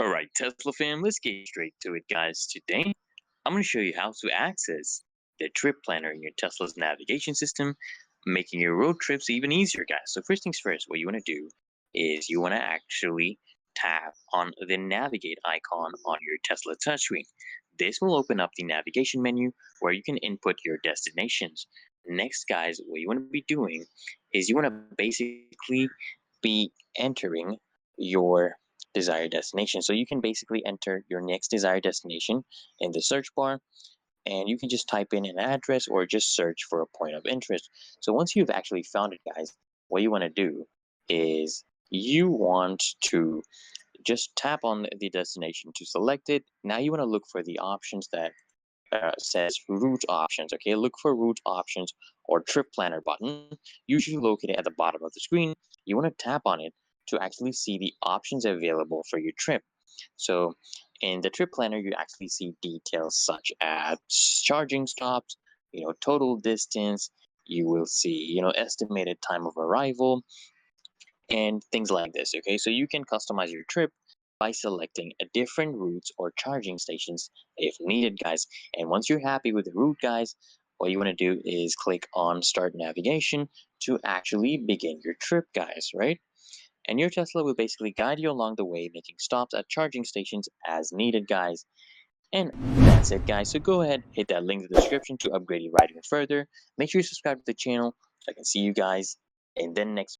Alright, Tesla fam, let's get straight to it, guys. Today, I'm going to show you how to access the trip planner in your Tesla's navigation system, making your road trips even easier, guys. So, first things first, what you want to do is you want to actually tap on the navigate icon on your Tesla touchscreen. This will open up the navigation menu where you can input your destinations. Next, guys, what you want to be doing is you want to basically be entering your desired destination. So you can basically enter your next desired destination in the search bar, and you can just type in an address or just search for a point of interest. So once you've actually found it, guys, what you want to do is you want to just tap on the destination to select it. Now you want to look for the options that says route options. Okay, look for route options or trip planner button, usually located at the bottom of the screen. You want to tap on it to actually see the options available for your trip. So in the trip planner, you actually see details such as charging stops, total distance. You will see, estimated time of arrival, and things like this. Okay, so you can customize your trip by selecting a different routes or charging stations if needed, guys. And once you're happy with the route, guys, what you want to do is click on start navigation to actually begin your trip, guys, right? And your Tesla will basically guide you along the way, making stops at charging stations as needed, guys. And that's it, guys. So go ahead, hit that link in the description to upgrade your ride even further. Make sure you subscribe to the channel so I can see you guys in the next